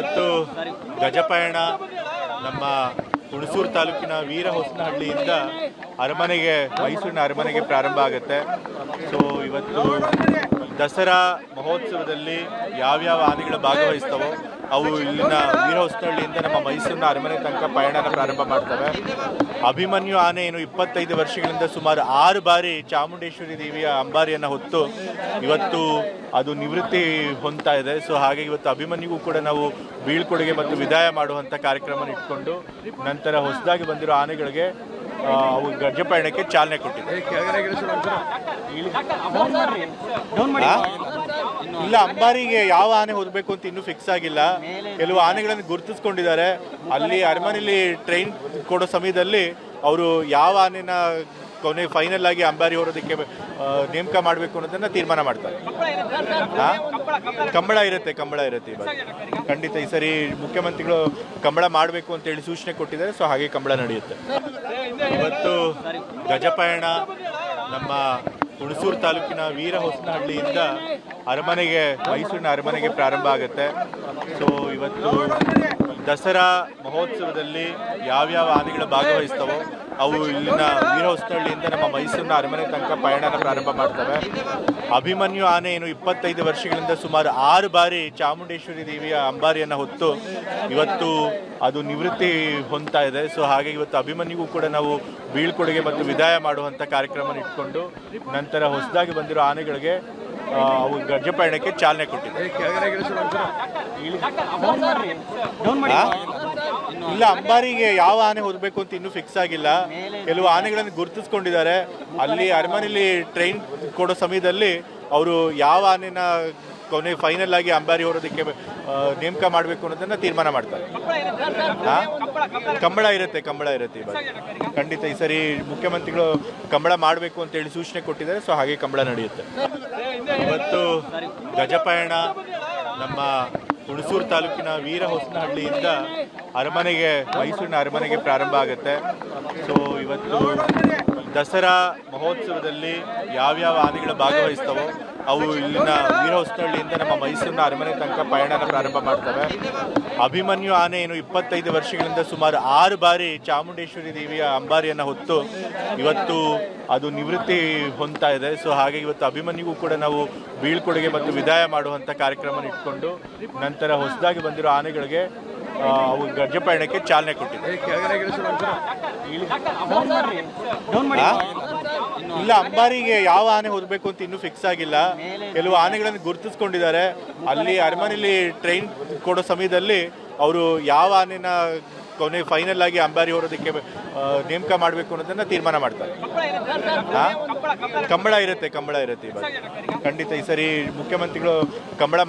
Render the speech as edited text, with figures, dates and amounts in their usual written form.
ಇವತ್ತು ಗಜಪಯಣ ನಮ್ಮ ಹುಣಸೂರು ತಾಲೂಕಿನ ವೀರಹೊಸನಹಳ್ಳಿಯಿಂದ ಅರಮನೆಗೆ, ಮೈಸೂರಿನ ಅರಮನೆಗೆ ಪ್ರಾರಂಭ ಆಗುತ್ತೆ. ಸೊ ಇವತ್ತು ದಸರಾ ಮಹೋತ್ಸವದಲ್ಲಿ ಯಾವ್ಯಾವ ಆನೆಗಳು ಭಾಗವಹಿಸ್ತವೋ ಅವು ಇಲ್ಲಿನ ವೀರಹೊಸನಹಳ್ಳಿಯಿಂದ ನಮ್ಮ ಮೈಸೂರಿನ ಅರಮನೆ ತನಕ ಪಯಣನ ಪ್ರಾರಂಭ ಮಾಡ್ತವೆ. ಅಭಿಮನ್ಯು ಆನೆ ಏನು 25 ವರ್ಷಗಳಿಂದ ಸುಮಾರು 6 ಬಾರಿ ಚಾಮುಂಡೇಶ್ವರಿ ದೇವಿಯ ಅಂಬಾರಿಯನ್ನು ಹೊತ್ತು ಇವತ್ತು ಅದು ನಿವೃತ್ತಿ ಹೊಂದ್ತಾ ಇದೆ. ಸೊ ಹಾಗೆ ಇವತ್ತು ಅಭಿಮನ್ಯುಗೂ ಕೂಡ ನಾವು ಬೀಳ್ಕೊಡುಗೆ ಮತ್ತು ವಿದಾಯ ಮಾಡುವಂಥ ಕಾರ್ಯಕ್ರಮ ಇಟ್ಕೊಂಡು ನಂತರ ಹೊಸದಾಗಿ ಬಂದಿರೋ ಆನೆಗಳಿಗೆ ಅವು ಗಜಪಯಣಕ್ಕೆ ಚಾಲನೆ ಕೊಟ್ಟಿದೆ. ಇಲ್ಲ, ಅಂಬಾರಿಗೆ ಯಾವ ಆನೆ ಹೋಗಬೇಕು ಅಂತ ಇನ್ನೂ ಫಿಕ್ಸ್ ಆಗಿಲ್ಲ. ಕೆಲವು ಆನೆಗಳನ್ನು ಗುರುತಿಸ್ಕೊಂಡಿದ್ದಾರೆ. ಅಲ್ಲಿ ಅರಮನೆಯಲ್ಲಿ ಟ್ರೈನ್ ಕೊಡೋ ಸಮಯದಲ್ಲಿ ಅವರು ಯಾವ ಆನೆನ ಕೊನೆ ಫೈನಲ್ ಆಗಿ ಅಂಬಾರಿ ಹೊರೋದಕ್ಕೆ ನೇಮಕ ಮಾಡಬೇಕು ಅನ್ನೋದನ್ನ ತೀರ್ಮಾನ ಮಾಡ್ತಾರೆ. ಕಂಬಳ ಇರುತ್ತೆ ಇವಾಗ ಖಂಡಿತ. ಈ ಸರಿ ಮುಖ್ಯಮಂತ್ರಿಗಳು ಕಂಬಳ ಮಾಡಬೇಕು ಅಂತೇಳಿ ಸೂಚನೆ ಕೊಟ್ಟಿದ್ದಾರೆ. ಸೊ ಹಾಗೆ ಕಂಬಳ ನಡೆಯುತ್ತೆ. ಇವತ್ತು ಗಜಪಯಣ ನಮ್ಮ ಹುಣಸೂರು ತಾಲೂಕಿನ ವೀರಹೊಸನಹಳ್ಳಿಯಿಂದ ಅರಮನೆಗೆ, ಮೈಸೂರಿನ ಅರಮನೆಗೆ ಪ್ರಾರಂಭ ಆಗುತ್ತೆ. ಸೊ ಇವತ್ತು ದಸರಾ ಮಹೋತ್ಸವದಲ್ಲಿ ಯಾವ್ಯಾವ ಆನೆಗಳು ಭಾಗವಹಿಸ್ತವೋ ಅವು ಇಲ್ಲಿನ ವೀರಹೊಸನಹಳ್ಳಿಯಿಂದ ನಮ್ಮ ಮೈಸೂರಿನ ಅರಮನೆ ತನಕ ಪಯಣನ ಪ್ರಾರಂಭ ಮಾಡ್ತವೆ. ಅಭಿಮನ್ಯು ಆನೆ ಏನು 25 ವರ್ಷಗಳಿಂದ ಸುಮಾರು 6 ಬಾರಿ ಚಾಮುಂಡೇಶ್ವರಿ ದೇವಿಯ ಅಂಬಾರಿಯನ್ನು ಹೊತ್ತು ಇವತ್ತು ಅದು ನಿವೃತ್ತಿ ಹೊಂದ್ತಾ ಇದೆ. ಸೊ ಹಾಗೆ ಇವತ್ತು ಅಭಿಮನ್ಯುಗೂ ಕೂಡ ನಾವು ಬೀಳ್ಕೊಡುಗೆ ಮತ್ತು ವಿದಾಯ ಮಾಡುವಂಥ ಕಾರ್ಯಕ್ರಮ ಇಟ್ಕೊಂಡು ನಂತರ ಹೊಸದಾಗಿ ಬಂದಿರೋ ಆನೆಗಳಿಗೆ ಅವು ಗಜಪಯಣಕ್ಕೆ ಚಾಲನೆ ಕೊಟ್ಟಿದೆ. ಇಲ್ಲ, ಅಂಬಾರಿಗೆ ಯಾವ ಆನೆ ಹೋಗಬೇಕು ಅಂತ ಇನ್ನೂ ಫಿಕ್ಸ್ ಆಗಿಲ್ಲ. ಕೆಲವು ಆನೆಗಳನ್ನು ಗುರುತಿಸ್ಕೊಂಡಿದ್ದಾರೆ. ಅಲ್ಲಿ ಅರಮನೆಯಲ್ಲಿ ಟ್ರೈನ್ ಕೊಡೋ ಸಮಯದಲ್ಲಿ ಅವರು ಯಾವ ಆನೆನ ಕೊನೆ ಫೈನಲ್ ಆಗಿ ಅಂಬಾರಿ ಹೊರೋದಕ್ಕೆ ನೇಮಕ ಮಾಡಬೇಕು ಅನ್ನೋದನ್ನ ತೀರ್ಮಾನ ಮಾಡ್ತಾರೆ. ಕಂಬಳ ಇರುತ್ತೆ ಇವಾಗ ಖಂಡಿತ. ಈ ಸರಿ ಮುಖ್ಯಮಂತ್ರಿಗಳು ಕಂಬಳ ಮಾಡಬೇಕು ಅಂತೇಳಿ ಸೂಚನೆ ಕೊಟ್ಟಿದ್ದಾರೆ. ಸೊ ಹಾಗೆ ಕಂಬಳ ನಡೆಯುತ್ತೆ. ಇವತ್ತು ಗಜಪಯಣ ನಮ್ಮ ಹುಣಸೂರು ತಾಲೂಕಿನ ವೀರಹೊಸನಹಳ್ಳಿಯಿಂದ ಅರಮನೆಗೆ, ಮೈಸೂರಿನ ಅರಮನೆಗೆ ಪ್ರಾರಂಭ ಆಗುತ್ತೆ. ಸೊ ಇವತ್ತು ದಸರಾ ಮಹೋತ್ಸವದಲ್ಲಿ ಯಾವ್ಯಾವ ಆನೆಗಳು ಭಾಗವಹಿಸ್ತವೋ ಅವು ಇಲ್ಲಿನ ವೀರಹೊಸನಹಳ್ಳಿಯಿಂದ ನಮ್ಮ ಮೈಸೂರಿನ ಅರಮನೆ ತನಕ ಪಯಣನ ಪ್ರಾರಂಭ ಮಾಡ್ತವೆ. ಅಭಿಮನ್ಯು ಆನೆ ಏನು 25 ವರ್ಷಗಳಿಂದ ಸುಮಾರು 6 ಬಾರಿ ಚಾಮುಂಡೇಶ್ವರಿ ದೇವಿಯ ಅಂಬಾರಿಯನ್ನು ಹೊತ್ತು ಇವತ್ತು ಅದು ನಿವೃತ್ತಿ ಹೊಂದ್ತಾ ಇದೆ. ಸೊ ಹಾಗೆ ಇವತ್ತು ಅಭಿಮನ್ಯುಗೂ ಕೂಡ ನಾವು ಬೀಳ್ಕೊಡುಗೆ ಮತ್ತು ವಿದಾಯ ಮಾಡುವಂಥ ಕಾರ್ಯಕ್ರಮ ಇಟ್ಕೊಂಡು ನಂತರ ಹೊಸದಾಗಿ ಬಂದಿರೋ ಆನೆಗಳಿಗೆ ಅವು ಗಜಪಯಣಕ್ಕೆ ಚಾಲನೆ ಕೊಟ್ಟಿದೆ. ಇಲ್ಲ, ಅಂಬಾರಿಗೆ ಯಾವ ಆನೆ ಹೋಗಬೇಕು ಅಂತ ಇನ್ನೂ ಫಿಕ್ಸ್ ಆಗಿಲ್ಲ. ಕೆಲವು ಆನೆಗಳನ್ನು ಗುರುತಿಸ್ಕೊಂಡಿದ್ದಾರೆ. ಅಲ್ಲಿ ಅರಮನೆಯಲ್ಲಿ ಟ್ರೈನ್ ಕೊಡೋ ಸಮಯದಲ್ಲಿ ಅವರು ಯಾವ ಆನೆನ ಕೊನೆ ಫೈನಲ್ ಆಗಿ ಅಂಬಾರಿ ಹೊರೋದಕ್ಕೆ ನೇಮಕ ಮಾಡಬೇಕು ಅನ್ನೋದನ್ನ ತೀರ್ಮಾನ ಮಾಡ್ತಾರೆ. ಕಂಬಳ ಇರುತ್ತೆ ಇವಾಗ ಖಂಡಿತ. ಈ ಸರಿ ಮುಖ್ಯಮಂತ್ರಿಗಳು ಕಂಬಳ